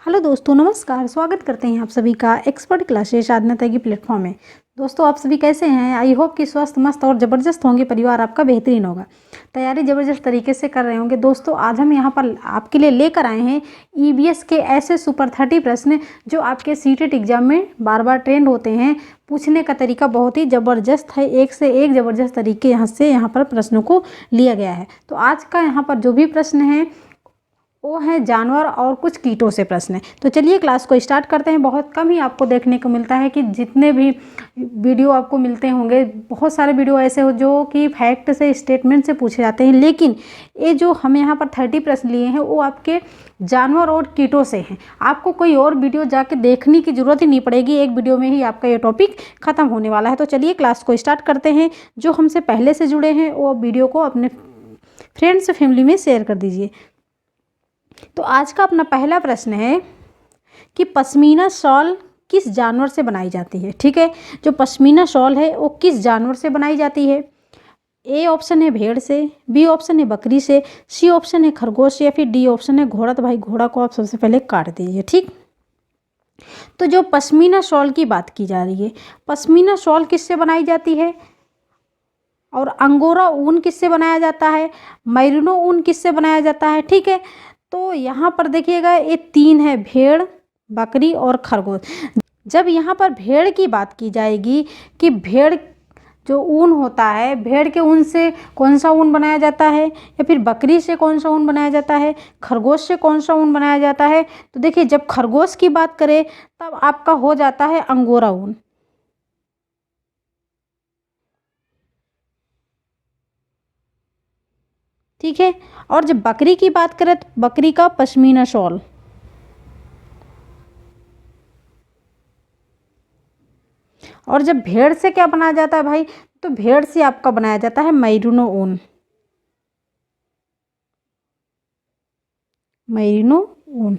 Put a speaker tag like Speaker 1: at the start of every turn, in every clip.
Speaker 1: Hello दोस्तों, नमस्कार। स्वागत करते हैं आप सभी का एक्सपर्ट क्लासेस साधना की प्लेटफॉर्म में। दोस्तों, आप सभी कैसे हैं? आई होप कि स्वस्थ मस्त और ज़बरदस्त होंगे। परिवार आपका बेहतरीन होगा। तैयारी ज़बरदस्त तरीके से कर रहे होंगे। दोस्तों, आज हम यहाँ पर आपके लिए लेकर आए हैं ईबीएस के ऐसे सुपर 30 प्रश्न जो आपके सीटेट एग्जाम में बार बार ट्रेंड होते हैं। पूछने का तरीका बहुत ही ज़बरदस्त है। एक से एक ज़बरदस्त तरीके यहाँ पर प्रश्नों को लिया गया है। तो आज का यहाँ पर जो भी प्रश्न है वो है जानवर और कुछ कीटों से प्रश्न है। तो चलिए क्लास को स्टार्ट करते हैं। बहुत कम ही आपको देखने को मिलता है कि जितने भी वीडियो आपको मिलते होंगे, बहुत सारे वीडियो ऐसे हो जो कि फैक्ट से, स्टेटमेंट से पूछे जाते हैं, लेकिन ये जो हम यहाँ पर 30 प्रश्न लिए हैं वो आपके जानवर और कीटों से हैं। आपको कोई और वीडियो जाके देखने की ज़रूरत ही नहीं पड़ेगी। एक वीडियो में ही आपका ये टॉपिक ख़त्म होने वाला है। तो चलिए क्लास को स्टार्ट करते हैं। जो हमसे पहले से जुड़े हैं वो वीडियो को अपने फ्रेंड्स फैमिली में शेयर कर दीजिए। तो आज का अपना पहला प्रश्न है कि पश्मीना शॉल किस जानवर से बनाई जाती है। ठीक है, जो पश्मीना शॉल है वो किस जानवर से बनाई जाती है? ए ऑप्शन है भेड़ से, बी ऑप्शन है बकरी से, सी ऑप्शन है खरगोश से, या फिर डी ऑप्शन है घोड़ा। तो भाई घोड़ा को आप सबसे पहले काट दीजिए। ठीक, तो जो पश्मीना शॉल की बात की जा रही है, पश्मीना शॉल किससे बनाई जाती है? और अंगोरा ऊन किससे बनाया जाता है? मैरिनो ऊन किससे बनाया जाता है? ठीक है, तो यहाँ पर देखिएगा ये तीन है, भेड़, बकरी और खरगोश। जब यहाँ पर भेड़ की बात की जाएगी कि भेड़ जो ऊन होता है, भेड़ के ऊन से कौन सा ऊन बनाया जाता है, या फिर बकरी से कौन सा ऊन बनाया जाता है, खरगोश से कौन सा ऊन बनाया जाता है? तो देखिए, जब खरगोश की बात करें तब आपका हो जाता है अंगोरा ऊन। ठीक है, और जब बकरी की बात करें तो बकरी का पश्मीना शॉल। और जब भेड़ से क्या बनाया जाता है भाई, तो भेड़ से आपका बनाया जाता है मैरिनो ऊन। मैरिनो ऊन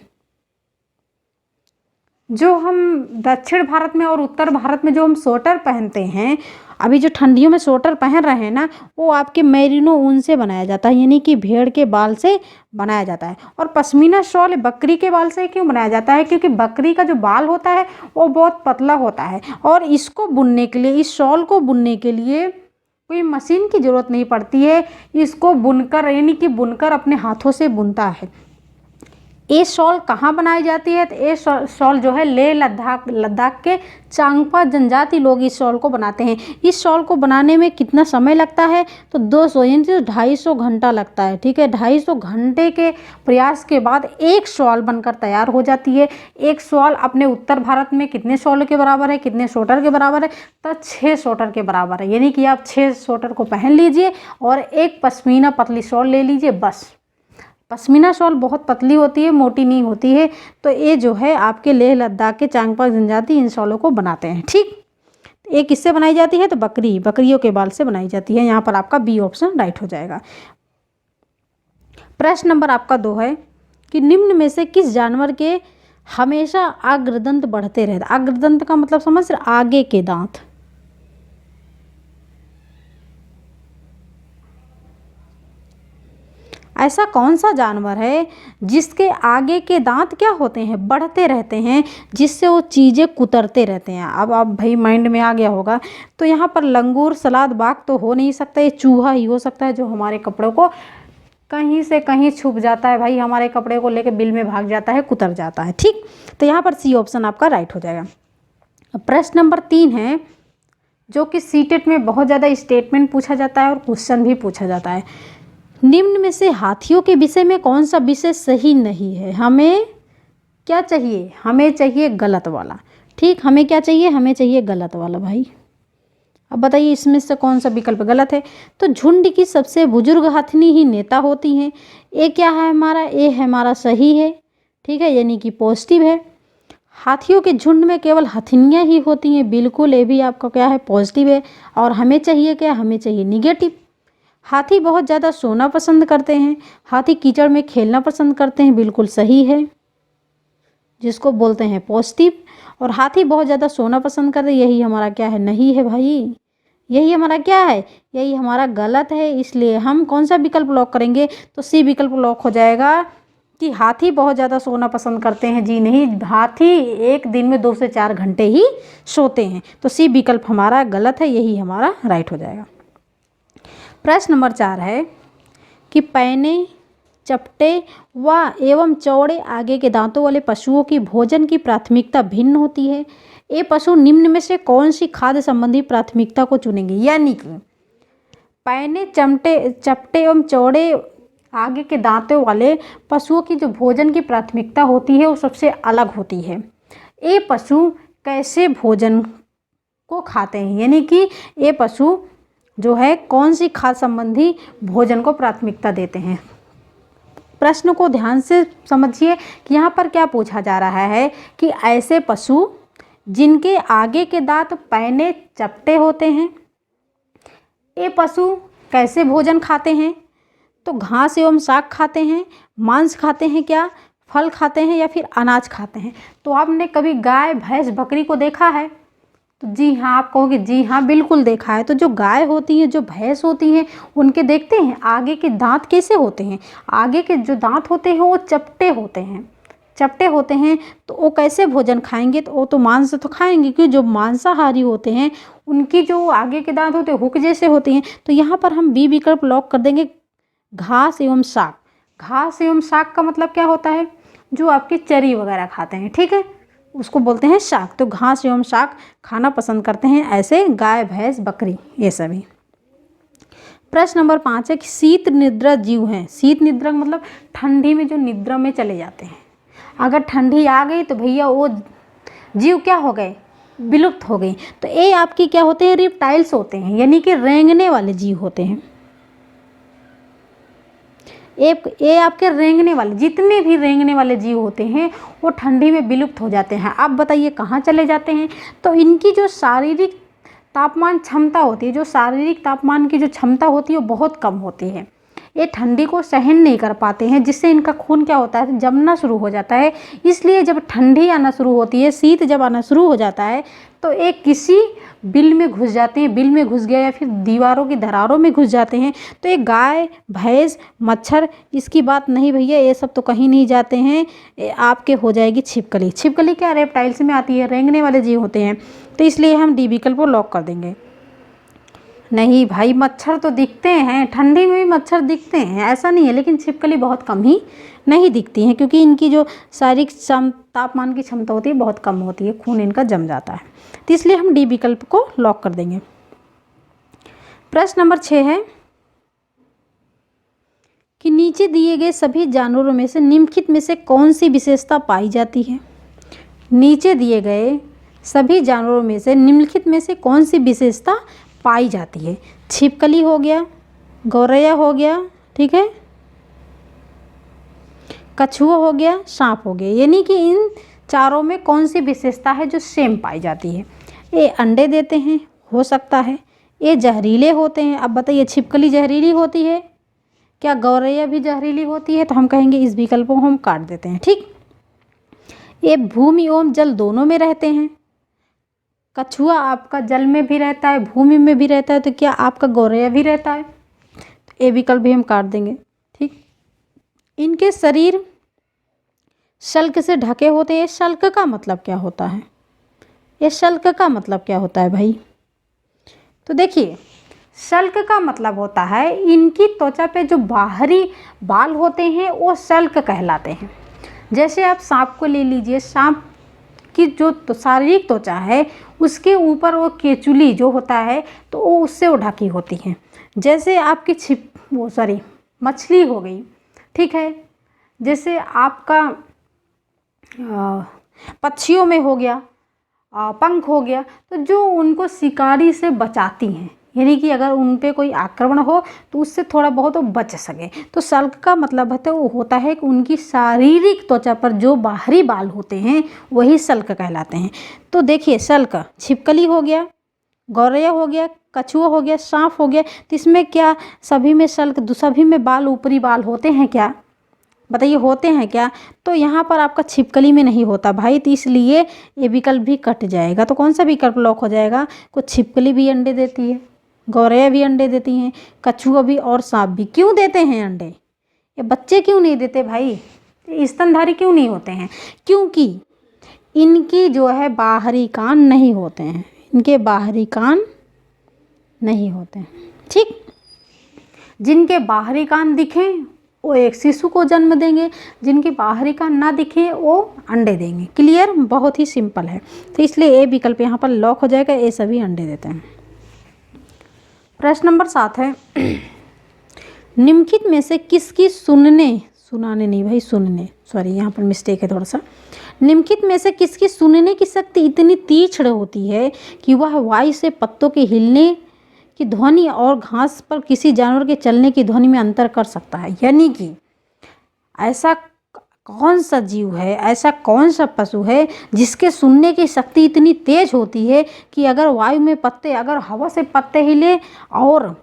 Speaker 1: जो हम दक्षिण भारत में और उत्तर भारत में जो हम स्वेटर पहनते हैं, अभी जो ठंडियों में स्वेटर पहन रहे हैं ना, वो आपके मैरिनो ऊन से बनाया जाता है, यानी कि भेड़ के बाल से बनाया जाता है। और पश्मीना शॉल बकरी के बाल से क्यों बनाया जाता है? क्योंकि बकरी का जो बाल होता है वो बहुत पतला होता है, और इसको बुनने के लिए, इस शॉल को बुनने के लिए कोई मशीन की ज़रूरत नहीं पड़ती है। इसको बुनकर, यानी कि बुनकर अपने हाथों से बुनता है। ये शॉल कहाँ बनाई जाती है? तो ये शॉल जो है लेह लद्दाख के चांगपा जनजाति लोग इस शॉल को बनाते हैं। इस शॉल को बनाने में कितना समय लगता है? तो 200 यानी 250 घंटा लगता है। ठीक है, 250 घंटे के प्रयास के बाद एक शॉल बनकर तैयार हो जाती है। एक शॉल अपने उत्तर भारत में कितने शॉल के बराबर है, कितने स्वेटर के बराबर है? तो 6 स्वेटर के बराबर है। यानी कि आप 6 स्वेटर को पहन लीजिए और एक पश्मीना पतली शॉल ले लीजिए, बस। पश्मीना शॉल बहुत पतली होती है, मोटी नहीं होती है। तो ये जो है आपके लेह लद्दाख के चांगपा जनजाति इन शॉलों को बनाते हैं। ठीक, ये किससे बनाई जाती है? तो बकरियों के बाल से बनाई जाती है। यहाँ पर आपका बी ऑप्शन राइट हो जाएगा। प्रश्न नंबर आपका 2 है कि निम्न में से किस जानवर के हमेशा अग्रदंत बढ़ते रहते? अग्रदंत का मतलब समझ रहे, आगे के दांत। ऐसा कौन सा जानवर है जिसके आगे के दांत क्या होते हैं? बढ़ते रहते हैं, जिससे वो चीज़ें कुतरते रहते हैं। अब आप भाई माइंड में आ गया होगा। तो यहाँ पर लंगूर, सलाद, बाघ तो हो नहीं सकता, ये चूहा ही हो सकता है जो हमारे कपड़ों को कहीं से कहीं छुप जाता है भाई, हमारे कपड़े को लेकर बिल में भाग जाता है, कुतर जाता है। ठीक, तो यहाँ पर सी ऑप्शन आपका राइट हो जाएगा। अब प्रश्न नंबर 3 है जो कि सीटेट में बहुत ज़्यादा स्टेटमेंट पूछा जाता है और क्वेश्चन भी पूछा जाता है। निम्न में से हाथियों के विषय में कौन सा विषय सही नहीं है? हमें क्या चाहिए? हमें चाहिए गलत वाला। ठीक, हमें क्या चाहिए? हमें चाहिए गलत वाला भाई। अब बताइए इसमें से कौन सा विकल्प गलत है? तो झुंड की सबसे बुजुर्ग हथिनी ही नेता होती हैं। ये क्या है हमारा? ये है हमारा सही है। ठीक है, यानी कि पॉजिटिव है। हाथियों के झुंड में केवल हथिनियाँ ही होती हैं, बिल्कुल, ये भी आपका क्या है? पॉजिटिव है। और हमें चाहिए क्या? हमें चाहिए निगेटिव। हाथी बहुत ज़्यादा सोना पसंद करते हैं। हाथी कीचड़ में खेलना पसंद करते हैं, बिल्कुल सही है, जिसको बोलते हैं पॉजिटिव। और हाथी बहुत ज़्यादा सोना पसंद करते हैं, यही हमारा क्या है? नहीं है भाई, यही हमारा क्या है? यही हमारा गलत है। इसलिए हम कौन सा विकल्प लॉक करेंगे? तो सी विकल्प लॉक हो जाएगा कि हाथी बहुत ज़्यादा सोना पसंद करते हैं? जी नहीं, हाथी एक दिन में 2 से 4 घंटे ही सोते हैं। तो सी विकल्प हमारा गलत है, यही हमारा राइट हो जाएगा। प्रश्न नंबर 4 है कि पैने, चपटे व एवं चौड़े आगे के दांतों वाले पशुओं की भोजन की प्राथमिकता भिन्न होती है। ये पशु निम्न में से कौन सी खाद्य संबंधी प्राथमिकता को चुनेंगे? यानी कि पैने, चपटे एवं चौड़े आगे के दांतों वाले पशुओं की जो भोजन की प्राथमिकता होती है वो सबसे अलग होती है। ये पशु कैसे भोजन को खाते हैं, यानी कि ये पशु जो है कौन सी खाद्य संबंधी भोजन को प्राथमिकता देते हैं। प्रश्न को ध्यान से समझिए कि यहाँ पर क्या पूछा जा रहा है कि ऐसे पशु जिनके आगे के दांत पैने, चपटे होते हैं, ये पशु कैसे भोजन खाते हैं? तो घास एवं साग खाते हैं, मांस खाते हैं क्या, फल खाते हैं या फिर अनाज खाते हैं? तो आपने कभी गाय, भैंस, बकरी को देखा है? तो जी हाँ, आप कहोगे जी हाँ बिल्कुल देखा है। तो जो गाय होती हैं, जो भैंस होती हैं, उनके देखते हैं आगे के दांत कैसे होते हैं? आगे के जो दांत होते हैं वो चपटे होते हैं, चपटे होते हैं। तो वो कैसे भोजन खाएंगे? तो वो तो मांस तो खाएंगे, क्योंकि जो मांसाहारी होते हैं उनकी जो आगे के दांत होते हैं हुक जैसे होते हैं। तो यहाँ पर हम बी विकल्प लॉक कर देंगे, घास एवं साग। घास एवं साग का मतलब क्या होता है? जो आपकी चरी वगैरह खाते हैं, ठीक है, उसको बोलते हैं साग। तो घास एवं साग खाना पसंद करते हैं ऐसे गाय, भैंस, बकरी, ये सभी। प्रश्न नंबर 5 है कि शीत निद्रा जीव हैं। शीत निद्रा मतलब ठंडी में जो निद्रा में चले जाते हैं। अगर ठंडी आ गई तो भैया वो जीव क्या हो गए? विलुप्त हो गई। तो ये आपकी क्या होते हैं? रिप्टाइल्स होते हैं, यानी कि रेंगने वाले जीव होते हैं। ये आपके रेंगने वाले, जितने भी रेंगने वाले जीव होते हैं वो ठंडी में विलुप्त हो जाते हैं। अब बताइए कहाँ चले जाते हैं? तो इनकी जो शारीरिक तापमान क्षमता होती है, जो शारीरिक तापमान की जो क्षमता होती है वो बहुत कम होती है। ये ठंडी को सहन नहीं कर पाते हैं, जिससे इनका खून क्या होता है? जमना शुरू हो जाता है। इसलिए जब ठंडी आना शुरू होती है, शीत जब आना शुरू हो जाता है, तो एक किसी बिल में घुस जाते हैं। बिल में घुस गया या फिर दीवारों की दरारों में घुस जाते हैं। तो ये गाय, भैंस, मच्छर, इसकी बात नहीं भैया, ये सब तो कहीं नहीं जाते हैं। आपके हो जाएगी छिपकली। छिपकली क्या रेप्टाइल्स में आती है, रेंगने वाले जीव होते हैं। तो इसलिए हम डी विकल्प को लॉक कर देंगे। नहीं भाई, मच्छर तो दिखते हैं, ठंडी में भी मच्छर दिखते हैं, ऐसा नहीं है, लेकिन छिपकली बहुत कम ही नहीं दिखती हैं, क्योंकि इनकी जो शारीरिक तापमान की क्षमता होती है बहुत कम होती है, खून इनका जम जाता है। तो इसलिए हम डी विकल्प को लॉक कर देंगे। प्रश्न नंबर 6 है कि नीचे दिए गए सभी जानवरों में से निम्नलिखित में से कौन सी विशेषता पाई जाती है? नीचे दिए गए सभी जानवरों में से निम्नलिखित में से कौन सी विशेषता पाई जाती है? छिपकली हो गया, गौरैया हो गया, ठीक है, कछुआ हो गया, सांप हो गया। यानी कि इन चारों में कौन सी विशेषता है जो सेम पाई जाती है? ये अंडे देते हैं, हो सकता है। ये जहरीले होते हैं। अब बताइए, छिपकली जहरीली होती है क्या? गौरैया भी जहरीली होती है? तो हम कहेंगे इस विकल्प को हम काट देते हैं, ठीक। ये भूमि एवं जल दोनों में रहते हैं। कछुआ आपका जल में भी रहता है, भूमि में भी रहता है, तो क्या आपका गौरैया भी रहता है? तो ये विकल्प भी हम काट देंगे, ठीक। इनके शरीर शल्क से ढके होते हैं। शल्क का मतलब क्या होता है? ये शल्क का मतलब क्या होता है भाई? तो देखिए, शल्क का मतलब होता है इनकी त्वचा पे जो बाहरी बाल होते हैं वो शल्क कहलाते हैं। जैसे आप सांप को ले लीजिए, सांप की जो शारीरिक त्वचा है उसके ऊपर वो केचुली जो होता है तो वो उससे वो ढकी होती है। जैसे आपकी मछली हो गई, ठीक है, जैसे आपका पक्षियों में हो गया, पंख हो गया, तो जो उनको शिकारी से बचाती हैं, यानी कि अगर उन पे कोई आक्रमण हो तो उससे थोड़ा बहुत वो बच सके। तो शल्क का मतलब है तो वो होता है कि उनकी शारीरिक त्वचा पर जो बाहरी बाल होते हैं वही शल्क कहलाते हैं। तो देखिए, शल्क छिपकली हो गया, गौरैया हो गया, कछुआ हो गया, सांप हो गया। तो इसमें क्या सभी में शल्क, सभी में बाल, ऊपरी बाल होते हैं क्या? बताइए, होते हैं क्या? तो यहाँ पर आपका छिपकली में नहीं होता भाई, तो इसलिए ये विकल्प भी कट जाएगा। तो कौन सा विकल्प लॉक हो जाएगा? कुछ छिपकली भी अंडे देती है, गौरैया भी अंडे देती हैं, कछुआ भी और सांप भी। क्यों देते हैं अंडे? ये बच्चे क्यों नहीं देते भाई? स्तनधारी क्यों नहीं होते हैं? क्योंकि इनकी जो है बाहरी कान नहीं होते हैं, इनके बाहरी कान नहीं होते हैं। ठीक, जिनके बाहरी कान दिखें वो एक शिशु को जन्म देंगे, जिनके बाहरी कान ना दिखें वो अंडे देंगे। क्लियर? बहुत ही सिंपल है। तो इसलिए ए विकल्प यहाँ पर लॉक हो जाएगा, ये सभी अंडे देते हैं। प्रश्न नंबर 7 है निम्नलिखित में से किसकी सुनाने नहीं भाई, सुनने, सॉरी यहाँ पर मिस्टेक है थोड़ा सा। निम्नलिखित में से किसकी सुनने की शक्ति इतनी तीक्ष्ण होती है कि वह वायु से पत्तों के हिलने की ध्वनि और घास पर किसी जानवर के चलने की ध्वनि में अंतर कर सकता है? यानी कि ऐसा कौन सा जीव है, ऐसा कौन सा पशु है जिसके सुनने की शक्ति इतनी तेज होती है कि अगर वायु में पत्ते, अगर हवा से पत्ते हिले और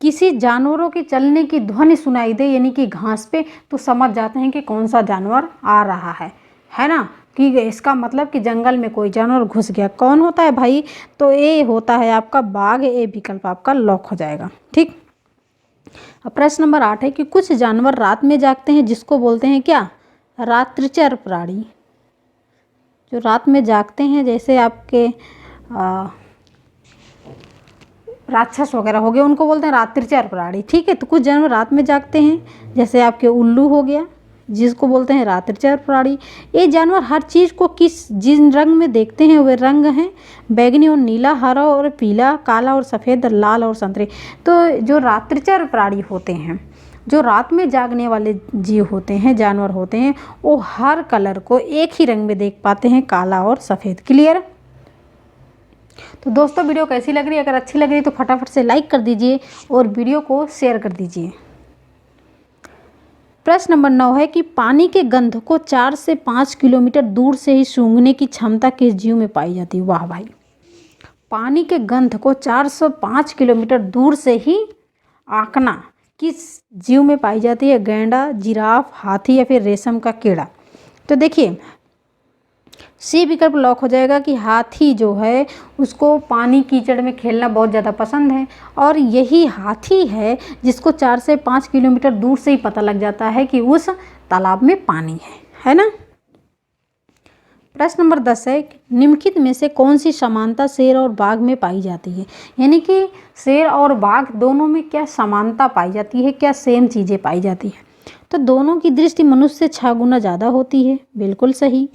Speaker 1: किसी जानवरों के चलने की ध्वनि सुनाई दे, यानी कि घास पे, तो समझ जाते हैं कि कौन सा जानवर आ रहा है ना? कि इसका मतलब कि जंगल में कोई जानवर घुस गया। कौन होता है भाई? तो ये होता है आपका बाघ। ए विकल्प आपका लॉक हो जाएगा। ठीक, अब प्रश्न नंबर 8 है कि कुछ जानवर रात में जागते हैं जिसको बोलते हैं क्या? रात्रिचर प्राणी। जो रात में जागते हैं, जैसे आपके राक्षस वगैरह हो गए, उनको बोलते हैं रात्रिचर प्राणी। ठीक है, तो कुछ जानवर रात में जागते हैं, जैसे आपके उल्लू हो गया, जिसको बोलते हैं रात्रिचर प्राणी। ये जानवर हर चीज़ को जिन रंग में देखते हैं वे रंग हैं बैगनी और नीला, हरा और पीला, काला और सफ़ेद, लाल और संतरे। तो जो रात्रिचर प्राणी होते हैं, जो रात में जागने वाले जीव होते हैं, जानवर होते हैं, वो हर कलर को एक ही रंग में देख पाते हैं, काला और सफ़ेद। क्लियर? तो दोस्तों वीडियो कैसी लग रही है? अगर अच्छी लग रही है तो फटाफट से लाइक कर दीजिए और वीडियो को शेयर कर दीजिए। प्रश्न नंबर 9 है कि पानी के गंध को 4 से 5 किलोमीटर दूर से ही सूंघने की क्षमता किस जीव में पाई जाती है? वाह भाई, पानी के गंध को 4 से 5 किलोमीटर दूर से ही आंकना किस जीव में पाई जाती है? गैंडा, जिराफ, हाथी या फिर रेशम का कीड़ा। तो देखिए सी विकल्प लॉक हो जाएगा कि हाथी जो है उसको पानी कीचड़ में खेलना बहुत ज़्यादा पसंद है, और यही हाथी है जिसको 4 से 5 किलोमीटर दूर से ही पता लग जाता है कि उस तालाब में पानी है ना? प्रश्न नंबर 10 है निम्नलिखित में से कौन सी समानता शेर और बाघ में पाई जाती है? यानी कि शेर और बाघ दोनों में क्या समानता पाई जाती है, क्या सेम चीज़ें पाई जाती है? तो दोनों की दृष्टि मनुष्य से 6 गुना ज़्यादा होती है। बिल्कुल सही।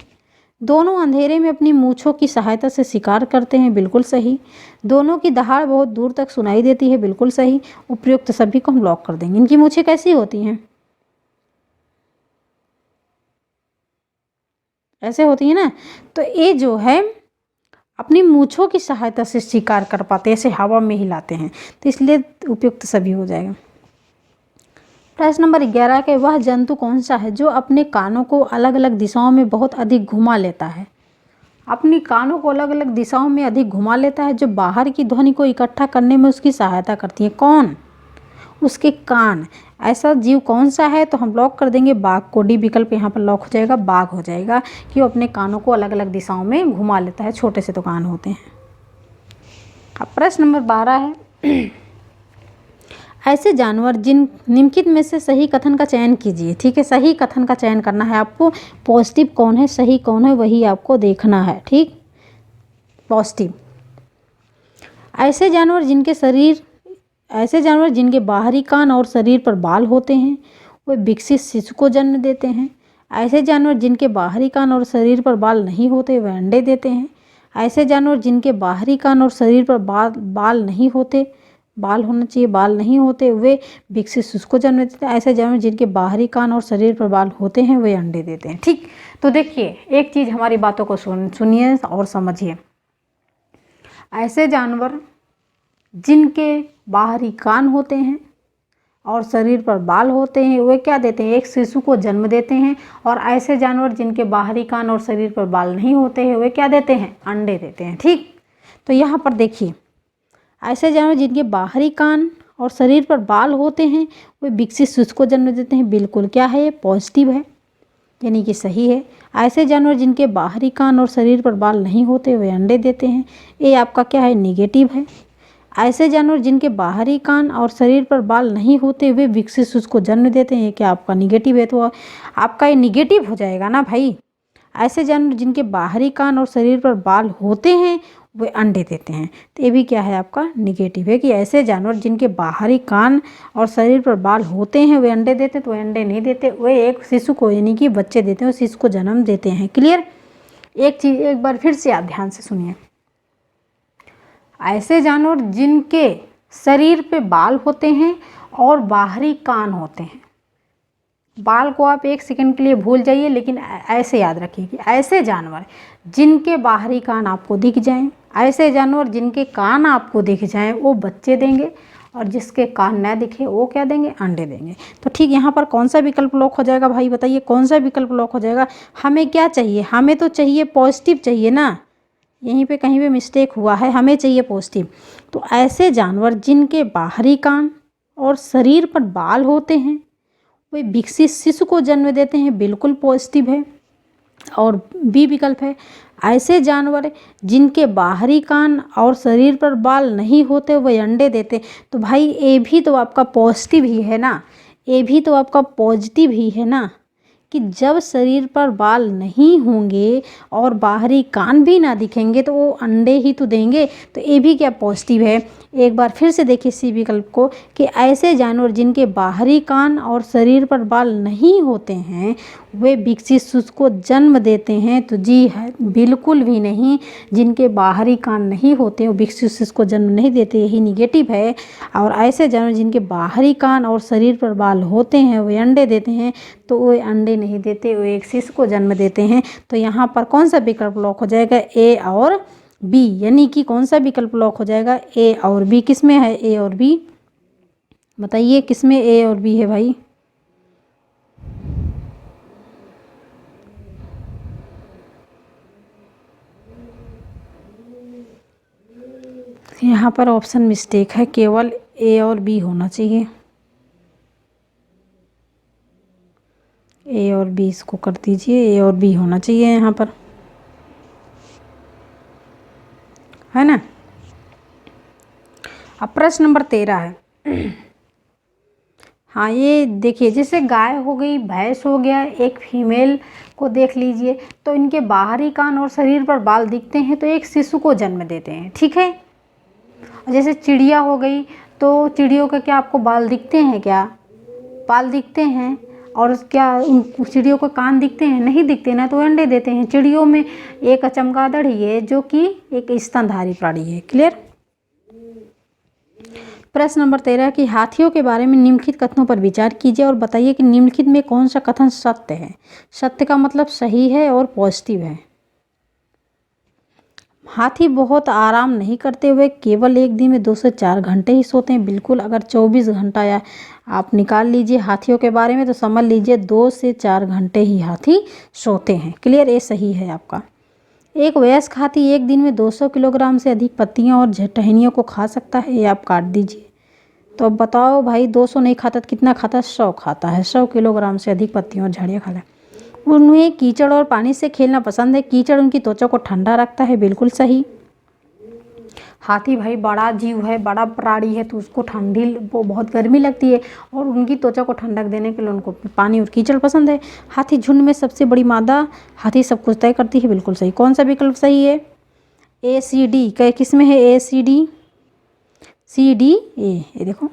Speaker 1: दोनों अंधेरे में अपनी मूंछों की सहायता से शिकार करते हैं। बिल्कुल सही। दोनों की दहाड़ बहुत दूर तक सुनाई देती है। बिल्कुल सही। उपयुक्त सभी को हम लॉक कर देंगे। इनकी मूंछें कैसी होती हैं? ऐसे होती है ना? तो ये जो है अपनी मूंछों की सहायता से शिकार कर पाते हैं, ऐसे हवा में हिलाते हैं, तो इसलिए उपयुक्त सभी हो जाएगा। प्रश्न नंबर 11 के वह जंतु कौन सा है जो अपने कानों को अलग अलग दिशाओं में बहुत अधिक घुमा लेता है? अपनी कानों को अलग अलग दिशाओं में अधिक घुमा लेता है, जो बाहर की ध्वनि को इकट्ठा करने में उसकी सहायता करती है। कौन? उसके कान। ऐसा जीव कौन सा है? तो हम लॉक कर देंगे बाघ को। डी विकल्प यहाँ पर लॉक हो जाएगा, बाघ हो जाएगा, कि वो अपने कानों को अलग अलग दिशाओं में घुमा लेता है। छोटे से तो कान होते हैं। अब प्रश्न नंबर 12 है ऐसे जानवर जिन निम्नलिखित में से सही कथन का चयन कीजिए। ठीक है, सही कथन का चयन करना है आपको। पॉजिटिव कौन है, सही कौन है, वही आपको देखना है। ठीक, पॉजिटिव। ऐसे जानवर जिनके बाहरी कान और शरीर पर बाल होते हैं वे विकसित शिशु को जन्म देते हैं। ऐसे जानवर जिनके बाहरी कान और शरीर पर बाल नहीं होते वे अंडे देते हैं। ऐसे जानवर जिनके बाहरी कान और शरीर पर बाल नहीं होते, बाल होना चाहिए, बाल नहीं होते, वे विकसित शिशु को जन्म देते हैं। ऐसे जानवर जिनके बाहरी कान और शरीर पर बाल होते हैं वे अंडे देते हैं। ठीक, तो देखिए एक चीज़ हमारी बातों को सुनिए और समझिए। ऐसे जानवर जिनके बाहरी कान होते हैं और शरीर पर बाल होते हैं वे क्या देते हैं? एक शिशु को जन्म देते हैं। और ऐसे जानवर जिनके बाहरी कान और शरीर पर बाल नहीं होते हैं वे क्या देते हैं? अंडे देते हैं। ठीक, तो यहाँ पर देखिए ऐसे जानवर जिनके बाहरी कान और शरीर पर बाल होते हैं वे विकसित शिशु को जन्म देते हैं। बिल्कुल क्या है? ये पॉजिटिव है, यानी कि सही है। ऐसे जानवर जिनके बाहरी कान और शरीर पर बाल नहीं होते वे अंडे देते हैं, ये आपका क्या है? निगेटिव है। ऐसे जानवर जिनके बाहरी कान और शरीर पर बाल नहीं होते वे विकसित शिशु को जन्म देते हैं। क्या आपका निगेटिव है? तो आपका ये निगेटिव हो जाएगा ना भाई। ऐसे जानवर जिनके बाहरी कान और शरीर पर बाल होते हैं वे अंडे देते हैं। तो ये भी क्या है? आपका निगेटिव है कि ऐसे जानवर जिनके बाहरी कान और शरीर पर बाल होते हैं वे अंडे देते, तो वे अंडे नहीं देते, वे एक शिशु को यानी कि बच्चे देते हैं, उस शिशु को जन्म देते हैं। क्लियर? एक चीज़ एक बार फिर से आप ध्यान से सुनिए। ऐसे जानवर जिनके शरीर पे बाल होते हैं और बाहरी कान होते हैं, बाल को आप एक सेकंड के लिए भूल जाइए, लेकिन ऐसे याद रखिए कि ऐसे जानवर जिनके बाहरी कान आपको दिख जाएं, ऐसे जानवर जिनके कान आपको दिख जाएं वो बच्चे देंगे, और जिसके कान न दिखे वो क्या देंगे? अंडे देंगे। तो ठीक यहाँ पर कौन सा विकल्प लॉक हो जाएगा भाई? बताइए कौन सा विकल्प लॉक हो जाएगा? हमें क्या चाहिए? हमें तो चाहिए पॉजिटिव चाहिए ना, यहीं पे कहीं पे मिस्टेक हुआ है, हमें चाहिए पॉजिटिव। तो ऐसे जानवर जिनके बाहरी कान और शरीर पर बाल होते हैं वे विकसित शिशु को जन्म देते हैं, बिल्कुल पॉजिटिव है। और बी विकल्प है, ऐसे जानवर जिनके बाहरी कान और शरीर पर बाल नहीं होते वे अंडे देते। तो भाई ये भी तो आपका पॉजिटिव ही है ना, ये भी तो आपका पॉजिटिव ही है ना, कि जब शरीर पर बाल नहीं होंगे और बाहरी कान भी ना दिखेंगे तो वो अंडे ही तो देंगे। तो ये भी क्या पॉजिटिव है? एक बार फिर से देखिए सी विकल्प को कि ऐसे जानवर जिनके बाहरी कान और शरीर पर बाल नहीं होते हैं वे विकसित शिशु को जन्म देते हैं। तो जी है, बिल्कुल भी नहीं, जिनके बाहरी कान नहीं होते वो विकसित शिशु को जन्म नहीं देते, यही निगेटिव है। और ऐसे जानवर जिनके बाहरी कान और शरीर पर बाल होते हैं वे अंडे देते हैं, तो वे अंडे नहीं देते, वे एक शिशु को जन्म देते हैं। तो यहाँ पर कौन सा विकल्प लॉक हो जाएगा? ए और बी, यानी कि कौन सा विकल्प लॉक हो जाएगा? ए और बी। किस में है ए और बी? बताइए किस में ए और बी है भाई? यहाँ पर ऑप्शन मिस्टेक है, केवल ए और बी होना चाहिए। ए और बी इसको कर दीजिए, ए और बी होना चाहिए यहाँ पर, है ना। अब प्रश्न नंबर 13 है। हाँ ये देखिए, जैसे गाय हो गई, भैंस हो गया, एक फीमेल को देख लीजिए, तो इनके बाहरी कान और शरीर पर बाल दिखते हैं तो एक शिशु को जन्म देते हैं, ठीक है। और जैसे चिड़िया हो गई, तो चिड़ियों का क्या आपको बाल दिखते हैं? क्या बाल दिखते हैं? और क्या इन चिड़ियों को कान दिखते हैं? नहीं दिखते ना, तो अंडे देते हैं। चिड़ियों में एक चमगादड़ ही है जो कि एक स्तनधारी प्राणी है। क्लियर? प्रश्न नंबर 13 कि हाथियों के बारे में निम्नलिखित कथनों पर विचार कीजिए और बताइए कि निम्नलिखित में कौन सा कथन सत्य है। सत्य का मतलब सही है और पॉजिटिव है। हाथी बहुत आराम नहीं करते हुए केवल एक दिन में 2 से 4 घंटे ही सोते हैं। बिल्कुल, अगर 24 घंटा या आप निकाल लीजिए हाथियों के बारे में तो समझ लीजिए 2 से 4 घंटे ही हाथी सोते हैं। क्लियर? ये सही है आपका। एक वयस्क हाथी एक दिन में 200 किलोग्राम से अधिक पत्तियां और टहनियों को खा सकता है, ये आप काट दीजिए। तो अब बताओ भाई, 200 नहीं खाता तो कितना खाता है? 100 खाता है। 100 किलोग्राम से अधिक पत्तियां और झाड़ियाँ खाता है। उन्हें कीचड़ और पानी से खेलना पसंद है। कीचड़ उनकी त्वचा को ठंडा रखता है, बिल्कुल सही। हाथी भाई बड़ा जीव है, बड़ा प्राणी है, तो उसको ठंडी वो बहुत गर्मी लगती है और उनकी त्वचा को ठंडक देने के लिए उनको पानी और कीचड़ पसंद है। हाथी झुंड में सबसे बड़ी मादा हाथी सब कुछ तय करती है, बिल्कुल सही। कौन सा विकल्प सही है? ए सी डी। किस में है ए C D? C D A, ये देखो।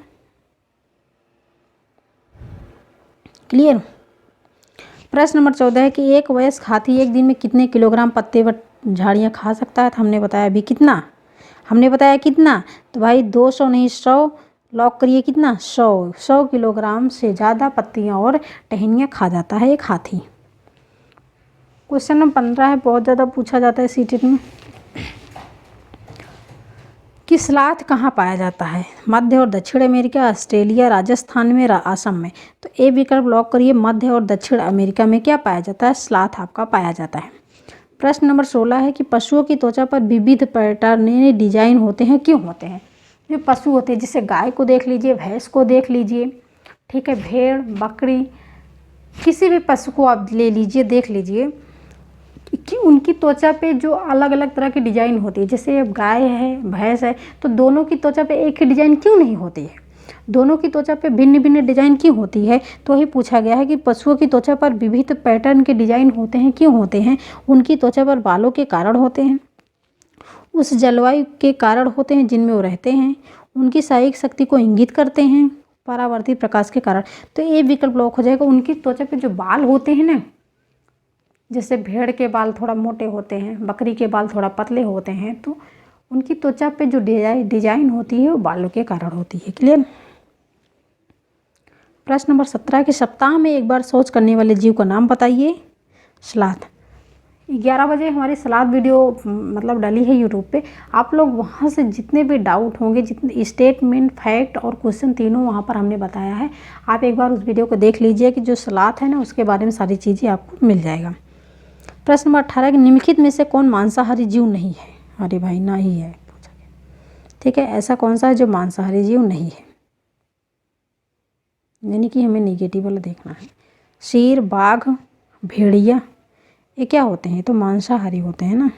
Speaker 1: क्लियर? प्रश्न नंबर 14 है कि एक वयस्क हाथी एक दिन में कितने किलोग्राम पत्ते व झाड़ियाँ खा सकता है? तो हमने बताया अभी कितना, हमने बताया कितना, तो भाई 200 नहीं 100 लॉक करिए। कितना? 100 किलोग्राम से ज़्यादा पत्तियाँ और टहनियाँ खा जाता है एक हाथी। क्वेश्चन नंबर 15 है, बहुत ज़्यादा पूछा जाता है सीटेट में कि स्लॉथ कहाँ पाया जाता है? मध्य और दक्षिण अमेरिका, ऑस्ट्रेलिया, राजस्थान में, असम में। तो ए विकल्प लॉक करिए। मध्य और दक्षिण अमेरिका में क्या पाया जाता है? स्लॉथ आपका पाया जाता है। प्रश्न नंबर 16 है कि पशुओं की त्वचा पर विविध पैटर्न डिजाइन होते हैं, क्यों होते हैं? जो पशु होते हैं, जैसे गाय को देख लीजिए, भैंस को देख लीजिए, ठीक है, भेड़, बकरी, किसी भी पशु को आप ले लीजिए, देख लीजिए कि उनकी त्वचा पे जो अलग अलग तरह की डिजाइन होती है, जैसे अब गाय है, भैंस है, तो दोनों की त्वचा पे एक ही डिजाइन क्यों नहीं होती है, दोनों की त्वचा पे भिन्न भिन्न डिजाइन क्यों होती है। तो वही पूछा गया है कि पशुओं की त्वचा पर विविध पैटर्न के डिजाइन होते हैं, क्यों होते हैं। उनकी त्वचा पर बालों के कारण होते हैं, उस जलवायु के कारण होते हैं जिनमें वो रहते हैं, उनकी शारीरिक शक्ति को इंगित करते हैं, परावर्तित प्रकाश के कारण। तो ये विकल्प लॉक हो जाएगा। उनकी त्वचा पे जो बाल होते हैं ना, जैसे भेड़ के बाल थोड़ा मोटे होते हैं, बकरी के बाल थोड़ा पतले होते हैं, तो उनकी त्वचा पे जो डिजाइन होती है वो बालों के कारण होती है। क्लियर। प्रश्न नंबर 17 कि सप्ताह में एक बार शौच करने वाले जीव का नाम बताइए। सलाद। 11 बजे हमारी सलाद वीडियो मतलब डली है यूट्यूब पे। आप लोग वहाँ से जितने भी डाउट होंगे, जितने स्टेटमेंट, फैक्ट और क्वेश्चन तीनों वहाँ पर हमने बताया है। आप एक बार उस वीडियो को देख लीजिए कि जो सलाद है ना उसके बारे में सारी चीज़ें आपको मिल जाएगा। प्रश्न नंबर 18 कि निम्नलिखित में से कौन मांसाहारी जीव नहीं है। अरे भाई ना ही है, पूछा गया। ठीक है, ऐसा कौन सा है जो मांसाहारी जीव नहीं है, यानी कि हमें निगेटिव वाला देखना है। शेर, बाघ, भेड़िया, ये क्या होते हैं, तो मांसाहारी होते हैं ना।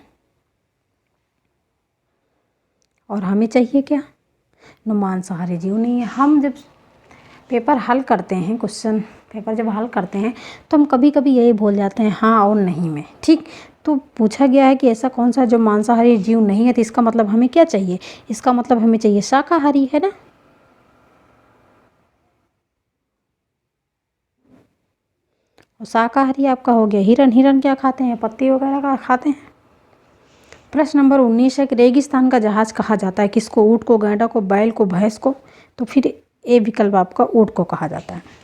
Speaker 1: और हमें चाहिए क्या, न मांसाहारी जीव नहीं है। हम जब पेपर हल करते हैं, क्वेश्चन पेपर जब हल करते हैं तो हम कभी कभी यही भूल जाते हैं हाँ और नहीं में। ठीक, तो पूछा गया है कि ऐसा कौन सा जो मांसाहारी जीव नहीं है, तो इसका मतलब हमें क्या चाहिए, इसका मतलब हमें चाहिए शाकाहारी, है ना। और शाकाहारी आपका हो गया हिरन। हिरन क्या खाते हैं, पत्ती वगैरह का खाते हैं। प्रश्न नंबर 19 है कि रेगिस्तान का जहाज कहा जाता है किसको, ऊँट को, गैंडा को, बैल को, भैंस को। तो फिर ए विकल्प आपका ऊँट को कहा जाता है।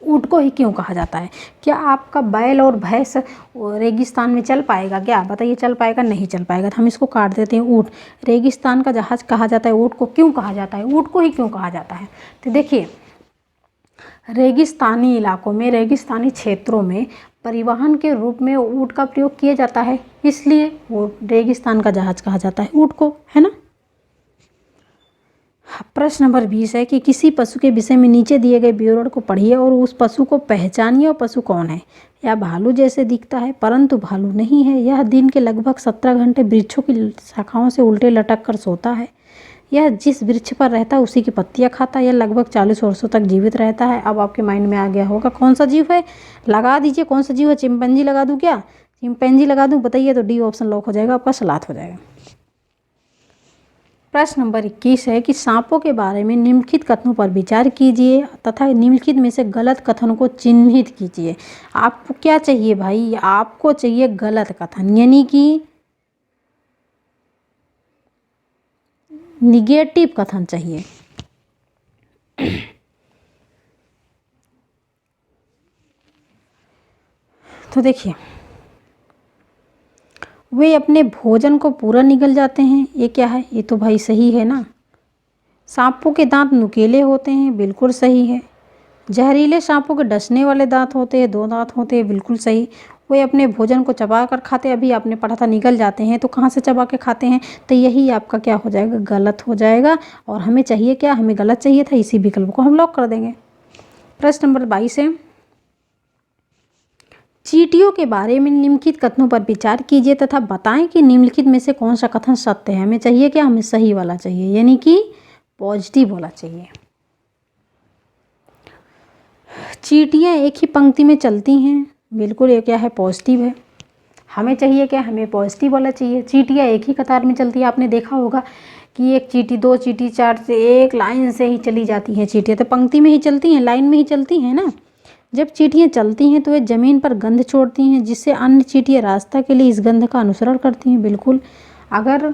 Speaker 1: ऊँट को ही क्यों कहा जाता है, क्या आपका बैल और भैंस रेगिस्तान में चल पाएगा क्या, बताइए चल पाएगा, नहीं चल पाएगा। तो हम इसको काट देते हैं। ऊँट रेगिस्तान का जहाज कहा जाता है। ऊँट को क्यों कहा जाता है, ऊँट को ही क्यों कहा जाता है। तो देखिए, रेगिस्तानी इलाकों में, रेगिस्तानी क्षेत्रों में परिवहन के रूप में ऊँट का प्रयोग किया जाता है, इसलिए वो रेगिस्तान का जहाज कहा जाता है ऊँट को, है ना। प्रश्न नंबर 20 है कि किसी पशु के विषय में नीचे दिए गए विवरण को पढ़िए और उस पशु को पहचानिए और पशु कौन है। यह भालू जैसे दिखता है परंतु भालू नहीं है। यह दिन के लगभग 17 घंटे वृक्षों की शाखाओं से उल्टे लटक कर सोता है। यह जिस वृक्ष पर रहता है उसी की पत्तियां खाता है। यह लगभग 40 वर्षों तक जीवित रहता है। अब आपके माइंड में आ गया होगा कौन सा जीव है, लगा दीजिए कौन सा जीव है। चिंपैंजी लगा दूं क्या, चिंपैंजी लगा दूं, बताइए। तो डी ऑप्शन लॉक हो जाएगा, आपका सलाद हो जाएगा। प्रश्न नंबर 21 है कि सांपों के बारे में निम्नलिखित कथनों पर विचार कीजिए तथा निम्नलिखित में से गलत कथन को चिन्हित कीजिए। आपको क्या चाहिए भाई, आपको चाहिए गलत कथन, यानी कि निगेटिव कथन चाहिए। तो देखिए, वे अपने भोजन को पूरा निगल जाते हैं, ये क्या है, ये तो भाई सही है ना। सांपों के दांत नुकीले होते हैं, बिल्कुल सही है। जहरीले सांपों के डसने वाले दांत होते हैं, 2 दांत होते हैं, बिल्कुल सही। वे अपने भोजन को चबा कर खाते हैं, अभी आपने पढ़ा था निगल जाते हैं, तो कहाँ से चबा के खाते हैं, तो यही आपका क्या हो जाएगा, गलत हो जाएगा। और हमें चाहिए क्या, हमें गलत चाहिए था, इसी विकल्प को हम लॉक कर देंगे। प्रश्न नंबर 22 है चींटियों के बारे में निम्नलिखित कथनों पर विचार कीजिए तथा बताएं कि निम्नलिखित में से कौन सा कथन सत्य है। हमें चाहिए क्या, हमें सही वाला चाहिए, यानी कि पॉजिटिव वाला चाहिए। चींटियाँ एक ही पंक्ति में चलती हैं, बिल्कुल ये क्या है, पॉजिटिव है। हमें चाहिए क्या, हमें पॉजिटिव वाला चाहिए। चींटियाँ एक ही कतार में चलती है, आपने देखा होगा कि एक चींटी, 2 चींटी, 4 से एक लाइन से ही चली जाती हैं। चींटियाँ तो पंक्ति में ही चलती हैं, लाइन में ही चलती हैं ना। जब चींटियाँ चलती हैं तो वे जमीन पर गंध छोड़ती हैं, जिससे अन्य चींटियाँ रास्ता के लिए इस गंध का अनुसरण करती हैं। बिल्कुल, अगर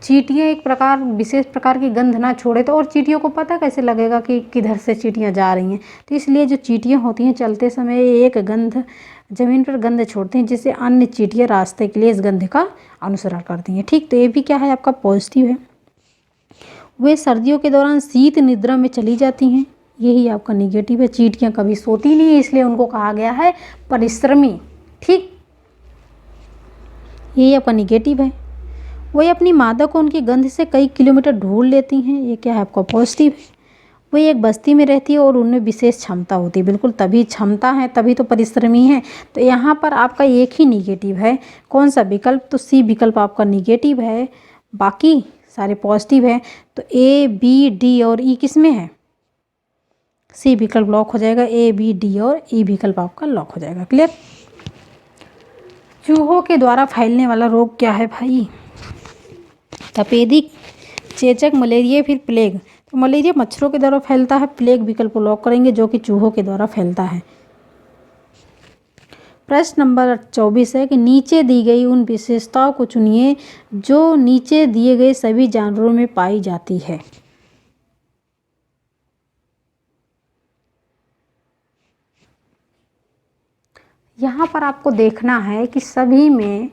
Speaker 1: चींटियाँ एक प्रकार विशेष प्रकार की गंध ना छोड़े तो और चींटियों को पता कैसे लगेगा कि किधर से चींटियाँ जा रही हैं। तो इसलिए जो चींटियाँ होती हैं चलते समय एक गंध जमीन पर गंध छोड़ती हैं, जिससे अन्य चींटियाँ रास्ते के लिए इस गंध का अनुसरण करती हैं। ठीक, तो ये भी क्या है, आपका पॉजिटिव है। वे सर्दियों के दौरान शीत निद्रा में चली जाती हैं, यही आपका निगेटिव है। चींटियाँ कभी सोती नहीं है, इसलिए उनको कहा गया है परिश्रमी। ठीक, यही आपका निगेटिव है। वही अपनी मादा को उनकी गंध से कई किलोमीटर ढूंढ लेती हैं, ये क्या है, आपका पॉजिटिव है। वो एक बस्ती में रहती है और उनमें विशेष क्षमता होती है। बिल्कुल, तभी क्षमता है, तभी तो परिश्रमी है। तो यहाँ पर आपका एक ही निगेटिव है। कौन सा विकल्प? तो सी विकल्प आपका निगेटिव है, बाकी सारे पॉजिटिव है। तो ए, बी, डी और ई किस में है? सी विकल्प लॉक हो जाएगा। ए, बी, डी और ई विकल्प आपका लॉक हो जाएगा। क्लियर? चूहों के द्वारा फैलने वाला रोग क्या है भाई? तपेदिक, चेचक, मलेरिया, फिर प्लेग। तो मलेरिया मच्छरों के द्वारा फैलता है। प्लेग विकल्प को लॉक करेंगे, जो कि चूहों के द्वारा फैलता है। प्रश्न नंबर 24 है कि नीचे दी गई उन विशेषताओं को चुनिए जो नीचे दिए गए सभी जानवरों में पाई जाती है। यहाँ पर आपको देखना है कि सभी में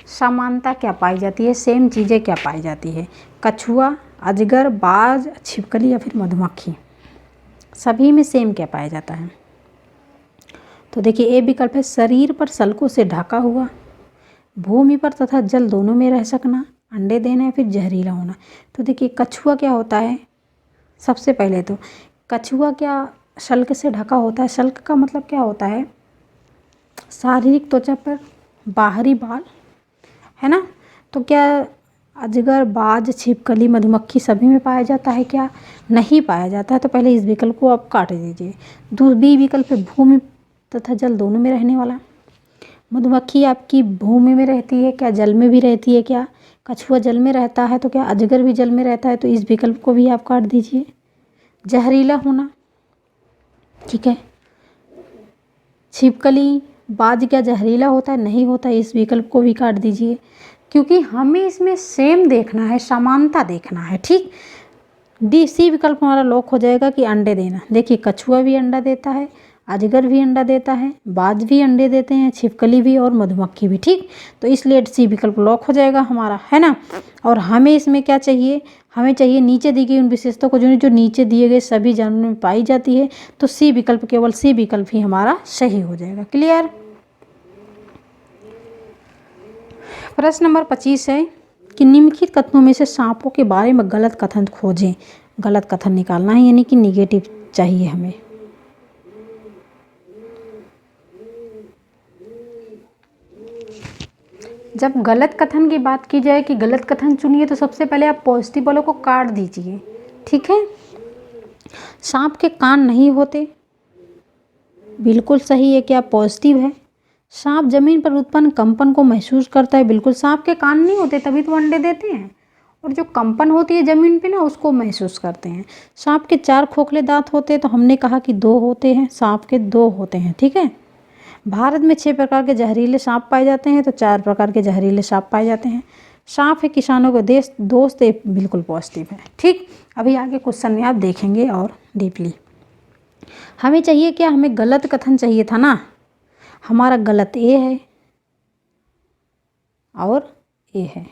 Speaker 1: समानता क्या पाई जाती है, सेम चीज़ें क्या पाई जाती है। कछुआ, अजगर, बाज, छिपकली या फिर मधुमक्खी, सभी में सेम क्या पाया जाता है? तो देखिए, ए विकल्प है शरीर पर सल्कों से ढका हुआ, भूमि पर तथा जल दोनों में रह सकना, अंडे देना या फिर जहरीला होना। तो देखिए, कछुआ क्या होता है? सबसे पहले तो कछुआ क्या शल्क से ढका होता है? शल्क का मतलब क्या होता है? शारीरिक त्वचा पर बाहरी बाल, है ना। तो क्या अजगर, बाज, छिपकली, मधुमक्खी सभी में पाया जाता है? क्या नहीं पाया जाता है? तो पहले इस विकल्प को आप काट दीजिए। बी विकल्प है भूमि तथा जल दोनों में रहने वाला। मधुमक्खी आपकी भूमि में रहती है क्या, जल में भी रहती है क्या? कछुआ जल में रहता है, तो क्या अजगर भी जल में रहता है? तो इस विकल्प को भी आप काट दीजिए। जहरीला होना, ठीक है। छिपकली, बाज क्या जहरीला होता है? नहीं होता। इस विकल्प को भी काट दीजिए, क्योंकि हमें इसमें सेम देखना है, समानता देखना है, ठीक। डी, सी विकल्प हमारा लॉक हो जाएगा कि अंडे देना। देखिए, कछुआ भी अंडा देता है, अजगर भी अंडा देता है, बाज भी अंडे देते हैं, छिपकली भी और मधुमक्खी भी, ठीक। तो इसलिए सी विकल्प लॉक हो जाएगा हमारा, है ना। और हमें इसमें क्या चाहिए? हमें चाहिए नीचे दी गई उन विशेषताओं को जो नीचे दिए गए सभी जानवरों में पाई जाती है। तो सी विकल्प, केवल सी विकल्प ही हमारा सही हो जाएगा। क्लियर? प्रश्न नंबर 25 है कि निम्नलिखित कथनों में से सांपों के बारे में गलत कथन खोजें। गलत कथन निकालना है, यानी कि निगेटिव चाहिए हमें। जब गलत कथन की बात की जाए कि गलत कथन चुनिए, तो सबसे पहले आप पॉजिटिव वालों को काट दीजिए, ठीक है। सांप के कान नहीं होते, बिल्कुल सही है। क्या पॉजिटिव है? सांप जमीन पर उत्पन्न कंपन को महसूस करता है, बिल्कुल। सांप के कान नहीं होते, तभी तो अंडे देते हैं, और जो कंपन होती है जमीन पे ना, उसको महसूस करते हैं। सांप के 4 खोखले दांत होते हैं, तो हमने कहा कि 2 होते हैं, सांप के 2 होते हैं, ठीक है। भारत में 6 प्रकार के जहरीले सांप पाए जाते हैं, तो 4 प्रकार के जहरीले सांप पाए जाते हैं। सांप है किसानों का देश दोस्त, ये बिल्कुल पॉजिटिव है, ठीक। अभी आगे क्वेश्चन में आप देखेंगे और डीपली। हमें चाहिए क्या? हमें गलत कथन चाहिए था ना। हमारा गलत ए है और ए है,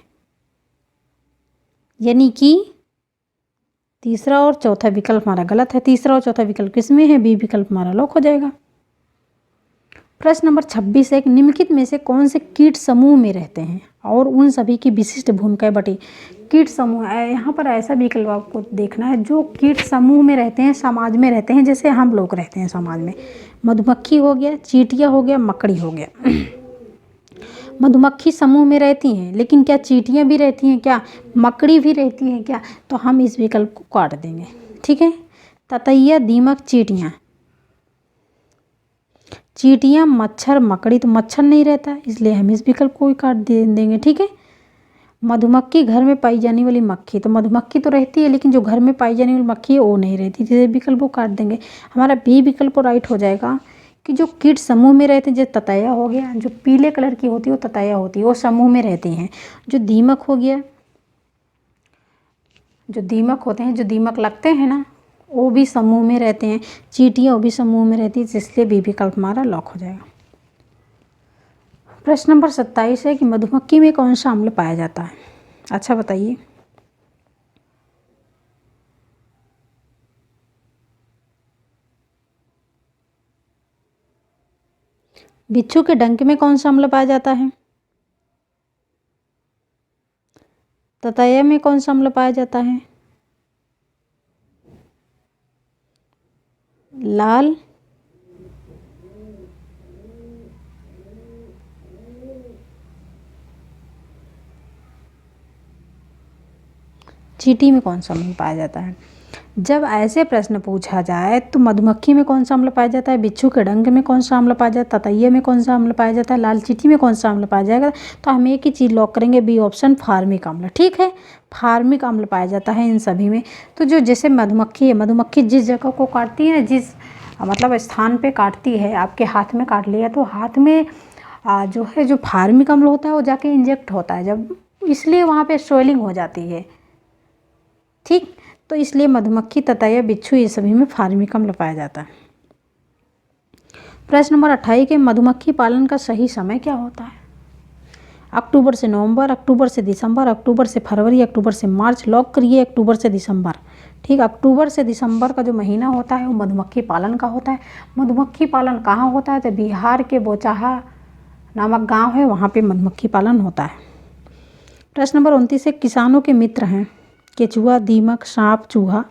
Speaker 1: यानी कि तीसरा और चौथा विकल्प हमारा गलत है। तीसरा और चौथा विकल्प किसमें है? बी विकल्प हमारा लॉक हो जाएगा। प्रश्न नंबर 26 है, निम्नलिखित में से कौन से कीट समूह में रहते हैं और उन सभी की विशिष्ट भूमिकाएं बटी। कीट समूह है, यहाँ पर ऐसा विकल्प आपको देखना है जो कीट समूह में रहते हैं, समाज में रहते हैं, जैसे हम लोग रहते हैं समाज में। मधुमक्खी हो गया, चींटियाँ हो गया, मकड़ी हो गया। मधुमक्खी समूह में रहती हैं, लेकिन क्या चींटियाँ भी रहती हैं क्या? मकड़ी भी रहती हैं क्या? तो हम इस विकल्प को काट देंगे, ठीक है। ततैया, दीमक, चींटियाँ। चींटियाँ, मच्छर, मकड़ी, तो मच्छर नहीं रहता है, इसलिए हम इस विकल्प को भी काट देंगे, ठीक है। मधुमक्खी, घर में पाई जाने वाली मक्खी, तो मधुमक्खी तो रहती है, लेकिन जो घर में पाई जाने वाली मक्खी है वो नहीं रहती, इसलिए विकल्प को काट देंगे। हमारा बी विकल्प राइट हो जाएगा कि जो कीट समूह में रहते हैं, जैसे ततैया हो गया, जो पीले कलर की होती है वो ततैया होती है, वो समूह में रहती हैं। जो दीमक हो गया, जो दीमक होते हैं, जो दीमक लगते हैं ना, वो भी समूह में रहते हैं। चींटियाँ वो भी समूह में रहती है, इसलिए बी विकल्प हमारा लॉक हो जाएगा। प्रश्न नंबर 27 है कि मधुमक्खी में कौन सा अम्ल पाया जाता है? अच्छा बताइए। बिच्छू के डंक में कौन सा अम्ल पाया जाता है? ततैया में कौन सा अम्ल पाया जाता है? लाल चींटी में कौन सा अम्ल पाया जाता है? जब ऐसे प्रश्न पूछा जाए तो मधुमक्खी में कौन सा अम्ल पाया जाता है, बिच्छू के डंक में कौन सा अम्ल पाया जाता है, ततैया में कौन सा अम्ल पाया जाता है, लाल चींटी में कौन सा अम्ल पाया जाएगा, तो हम एक ही चीज़ लॉक करेंगे, बी ऑप्शन, फार्मिक अम्ल। ठीक है, फार्मिक अम्ल पाया जाता है इन सभी में। तो जो जैसे मधुमक्खी है, मधुमक्खी जिस जगह को काटती है ना, जिस मतलब स्थान पे काटती है, आपके हाथ में काट लिया तो हाथ में जो है जो फार्मिक अम्ल होता है वो जाके इंजेक्ट होता है जब, इसलिए वहाँ पे स्वेलिंग हो जाती है। ठीक, तो इसलिए मधुमक्खी, ततैया, बिच्छू ये सभी में फार्मिक अम्ल पाया जाता है। प्रश्न नंबर 28 के मधुमक्खी पालन का सही समय क्या होता है? अक्टूबर से नवंबर, अक्टूबर से दिसंबर, अक्टूबर से फरवरी, अक्टूबर से मार्च। लॉक करिए अक्टूबर से दिसंबर। ठीक, अक्टूबर से दिसंबर का जो महीना होता है वो मधुमक्खी पालन का होता है। मधुमक्खी पालन कहाँ होता है? तो बिहार के बोचाहा नामक गांव है, वहाँ पे मधुमक्खी पालन होता है। प्रश्न नंबर 29 है किसानों के मित्र हैं केचुआ, दीमक, सांप, चूहा।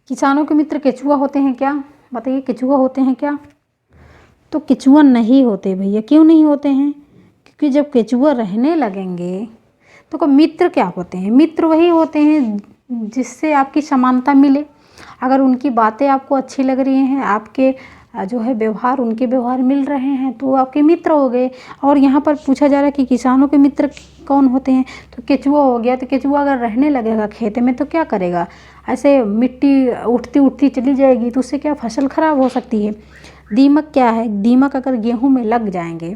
Speaker 1: किसानों के मित्र केचुआ होते हैं क्या? बताइए, केचुआ होते हैं क्या? तो केचुआ नहीं होते भैया। क्यों नहीं होते हैं? क्योंकि जब केचुआ रहने लगेंगे तो मित्र क्या होते हैं? मित्र वही होते हैं जिससे आपकी समानता मिले। अगर उनकी बातें आपको अच्छी लग रही हैं, आपके जो है व्यवहार, उनके व्यवहार मिल रहे हैं, तो वो आपके मित्र हो गए। और यहाँ पर पूछा जा रहा है कि किसानों के मित्र कौन होते हैं, तो केचुआ हो गया। तो केचुआ अगर रहने लगेगा खेत में तो क्या करेगा? ऐसे मिट्टी उठती उठती चली जाएगी, तो उससे क्या फसल खराब हो सकती है। दीमक क्या है? दीमक अगर गेहूँ में लग जाएंगे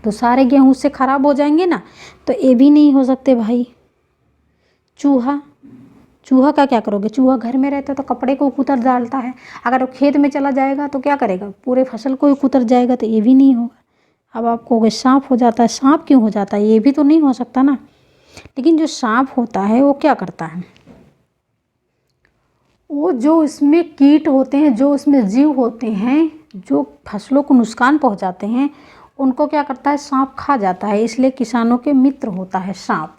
Speaker 1: तो सारे गेहूँ उससे ख़राब हो जाएंगे ना, तो ये भी नहीं हो सकते भाई। चूहा, चूहा का क्या करोगे? चूहा घर में रहता है तो कपड़े को कुतर डालता है, अगर वो खेत में चला जाएगा तो क्या करेगा? पूरे फसल को ही कुतर जाएगा, तो ये भी नहीं होगा। अब आप कहोगे सांप हो जाता है। सांप क्यों हो जाता है? ये भी तो नहीं हो सकता ना। लेकिन जो सांप होता है वो क्या करता है? वो जो इसमें कीट होते हैं, जो उसमें जीव होते हैं, जो फसलों को नुकसान पहुंचाते हैं, उनको क्या करता है? सांप खा जाता है। इसलिए किसानों के मित्र होता है सांप।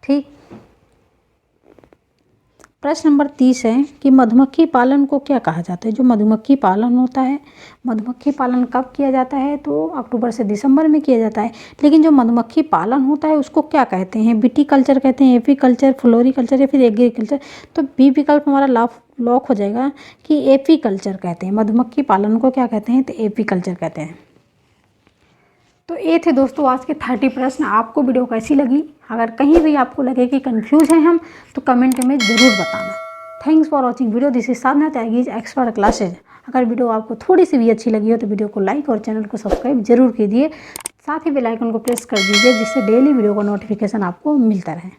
Speaker 1: ठीक, प्रश्न नंबर 30 है कि मधुमक्खी पालन को क्या कहा जाता है? जो मधुमक्खी पालन होता है, मधुमक्खी पालन कब किया जाता है? तो अक्टूबर से दिसंबर में किया जाता है। लेकिन जो मधुमक्खी पालन होता है उसको क्या कहते हैं? विटीकल्चर कहते हैं, एपीकल्चर, फ्लोरीकल्चर या फिर एग्रीकल्चर। तो बी विकल्प हमारा लॉक हो जाएगा कि एपीकल्चर कहते हैं। मधुमक्खी पालन को क्या कहते हैं? तो एपीकल्चर कहते हैं। तो ये थे दोस्तों आज के 30 प्रश्न। आपको वीडियो कैसी लगी? अगर कहीं भी आपको लगे कि कंफ्यूज हैं हम, तो कमेंट में ज़रूर बताना। Thanks for watching video. This is Sadhana Tyagi's expert classes. अगर वीडियो आपको थोड़ी सी भी अच्छी लगी हो तो वीडियो को लाइक और चैनल को सब्सक्राइब जरूर कीजिए। साथ ही बेल आइकन को प्रेस कर दीजिए, जिससे डेली वीडियो का नोटिफिकेशन आपको मिलता रहे।